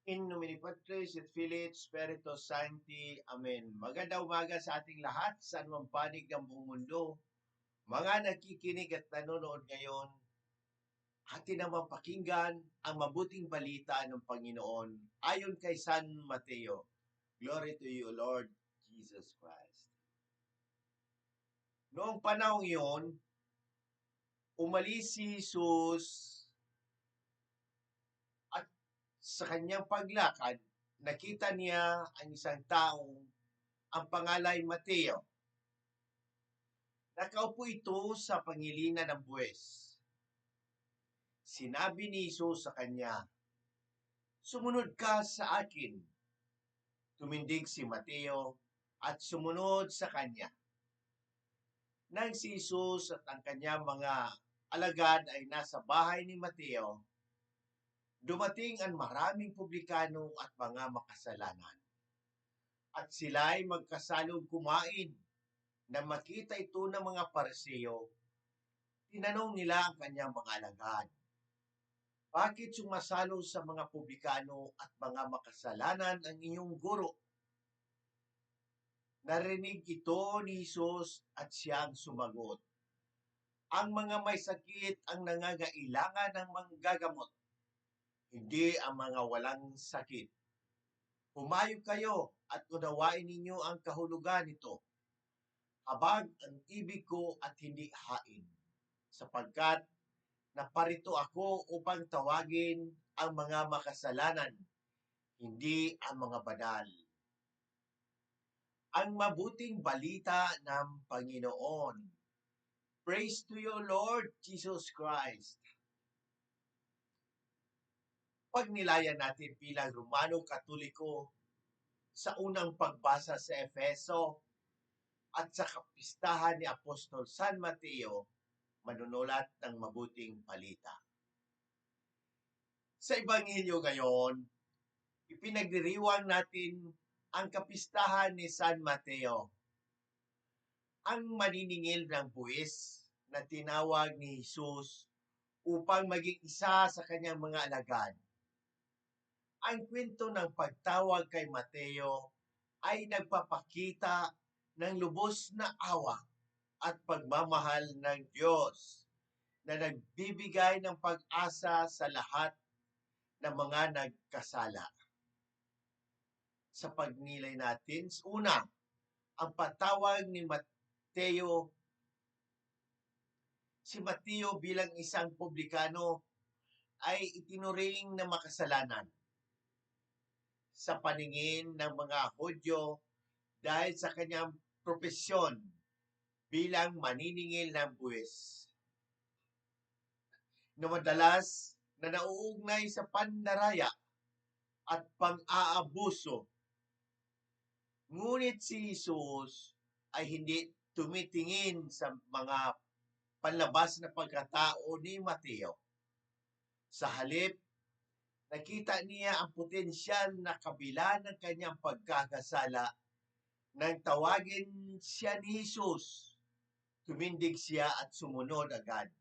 In nomine Patris et Filii et Spiritus Sancti. Amen. Magandang umaga sa ating lahat sa anumang panig ng buong mundo. Mga nakikinig at nanonood ngayon, atin naman pakinggan ang mabuting balita ng Panginoon ayon kay San Mateo. Glory to you, Lord Jesus Christ. Noong panahong iyon, umalis si Jesus at sa kanyang paglakad, nakita niya ang isang taong ang pangalay Mateo. Nakaupo ito sa pangilinan ng buwes. Sinabi ni Jesus sa kanya, "Sumunod ka sa akin." Tumindig si Mateo at sumunod sa kanya. Nang si Jesus at ang kanyang mga alagad ay nasa bahay ni Mateo, dumating ang maraming publikano at mga makasalanan. At sila'y magkasalong kumain. Nang makita ito ng mga Pariseo, tinanong nila ang kanyang mga alagad, "Bakit sumasalo sa mga publikano at mga makasalanan ang inyong guro?" Narinig ito ni Jesus at siyang sumagot, "Ang mga may sakit ang nangangailangan ng manggagamot, hindi ang mga walang sakit. Humayo kayo at unawain ninyo ang kahulugan nito. Habag ang ibig ko at hindi hain, sapagkat naparito ako upang tawagin ang mga makasalanan, hindi ang mga banal." Ang mabuting balita ng Panginoon. Praise to you, Lord Jesus Christ. Pagnilayan natin bilang Romano Katoliko sa unang pagbasa sa Efeso at sa kapistahan ni Apostol San Mateo, manunulat ng mabuting balita. Sa Ebanghelyo ngayon, ipinagdiriwang natin ang kapistahan ni San Mateo, ang maniningil ng buwis na tinawag ni Jesus upang maging isa sa kanyang mga alagad. Ang kwento ng pagtawag kay Mateo ay nagpapakita ng lubos na awa at pagmamahal ng Diyos na nagbibigay ng pag-asa sa lahat ng mga nagkasala. Sa pagnilay natin, una, ang patawag ni Mateo. Si Mateo bilang isang publikano ay itinuring na makasalanan sa paningin ng mga Hudyo dahil sa kanyang propesyon bilang maniningil ng buwis, na madalas na nauugnay sa pandaraya at pang-aabuso. Ngunit si Jesus ay hindi tumitingin sa mga panlabas na pagkatao ni Mateo. Sa halip, nakita niya ang potensyal na kabila ng kanyang pagkakasala. Nang tawagin siya ni Jesus, tumindig siya at sumunod agad.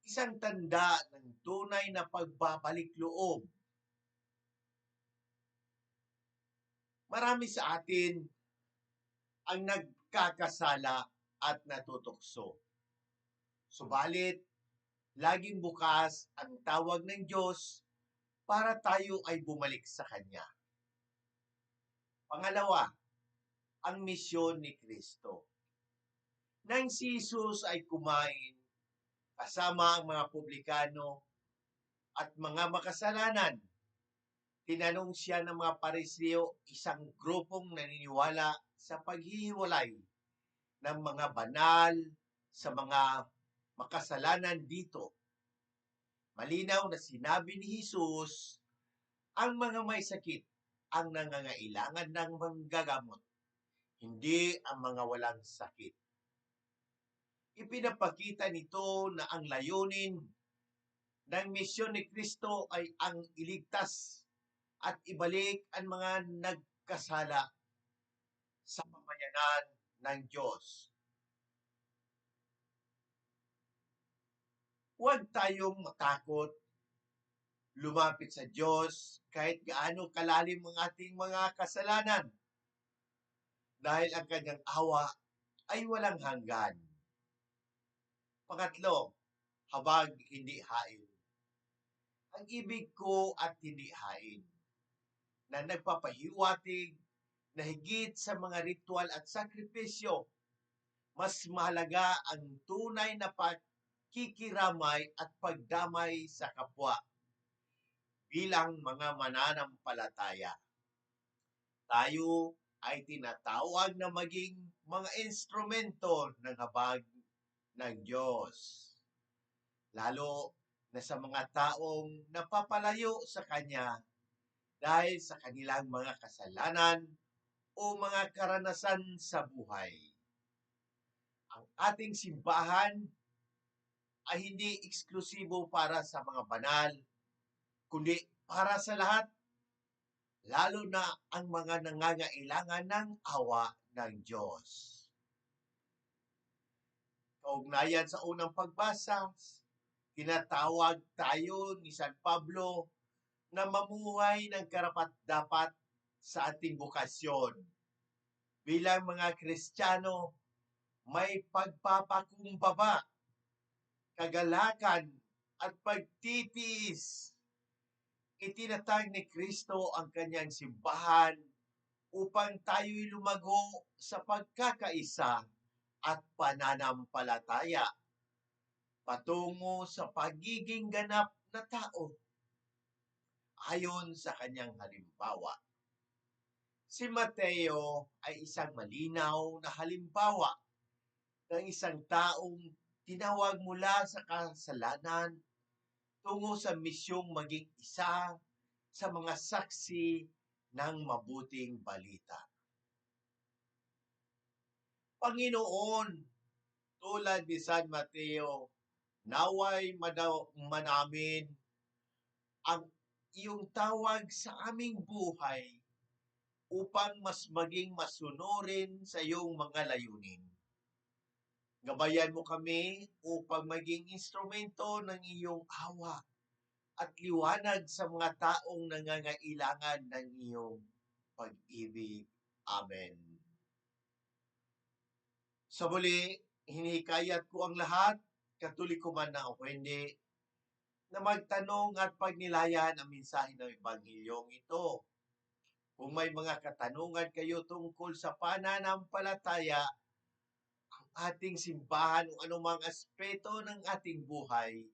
Isang tanda ng tunay na pagbabalik loob. Marami sa atin ang nagkakasala at natutukso. Subalit, laging bukas ang tawag ng Diyos para tayo ay bumalik sa Kanya. Pangalawa, ang misyon ni Kristo. Nang si Jesus ay kumain kasama ang mga publikano at mga makasalanan, tinanong siya ng mga Pariseo, isang grupong naniniwala sa paghihiwalay ng mga banal sa mga makasalanan dito. Malinaw na sinabi ni Jesus, ang mga may sakit ang nangangailangan ng manggagamot, hindi ang mga walang sakit. Ipinapakita nito na ang layunin ng misyon ni Kristo ay ang iligtas at ibalik ang mga nagkasala sa pamayanan ng Diyos. Huwag tayong matakot lumapit sa Diyos kahit gaano kalalim ang ating mga kasalanan dahil ang kanyang awa ay walang hanggan. Pangatlo, habag hindi hain. Ang ibig ko at hindi hain na nagpapahiwatig na higit sa mga ritual at sakripisyo, mas mahalaga ang tunay na pagkikiramay at pagdamay sa kapwa bilang mga mananampalataya. Tayo ay tinatawag na maging mga instrumento ng habag ng Diyos. Lalo na sa mga taong napapalayo sa Kanya dahil sa kanilang mga kasalanan o mga karanasan sa buhay. Ang ating simbahan ay hindi eksklusibo para sa mga banal, kundi para sa lahat, lalo na ang mga nangangailangan ng awa ng Diyos. Kaugnayan sa unang pagbasa, tinatawag tayo ni San Pablo na mamuhay ng karapat-dapat sa ating bukasyon. Bilang mga Kristiyano, may pagpapakumbaba, kagalakan at pagtitiis. Itinatag ni Kristo ang kanyang simbahan upang tayo'y lumago sa pagkakaisa at pananampalataya patungo sa pagiging ganap na tao ayon sa kanyang halimbawa. Si Mateo ay isang malinaw na halimbawa ng isang taong tinawag mula sa kasalanan tungo sa misyong maging isa sa mga saksi ng mabuting balita. Panginoon, tulad ni San Mateo, naway manamin ang iyong tawag sa aming buhay upang mas maging masunurin sa iyong mga layunin. Gabayan mo kami upang maging instrumento ng iyong awa at liwanag sa mga taong nangangailangan ng iyong pag-ibig. Amen. Sa muli, hinihikayat ko ang lahat, Katoliko man na o hindi, na magtanong at pagnilayan ang mensahe ng Ebanghilyong ito. Kung may mga katanungan kayo tungkol sa pananampalataya, ang ating simbahan o anumang aspeto ng ating buhay,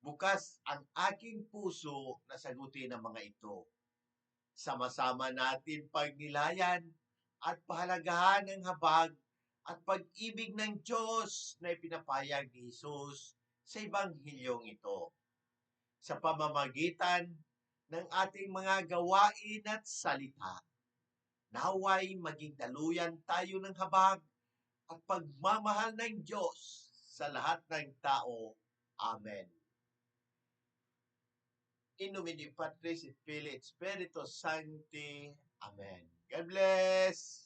bukas ang aking puso na sagutin ang mga ito. Sama-sama natin pagnilayan at pahalagahan ang habag at pag-ibig ng Diyos na ipinapayag ni Jesus sa Ebanghilyong ito. Sa pamamagitan ng ating mga gawain at salita, naway maging daluyan tayo ng habag at pagmamahal ng Diyos sa lahat ng tao. Amen. In nomine Patris et Filii et Spiritus Sancti. Amen. God bless!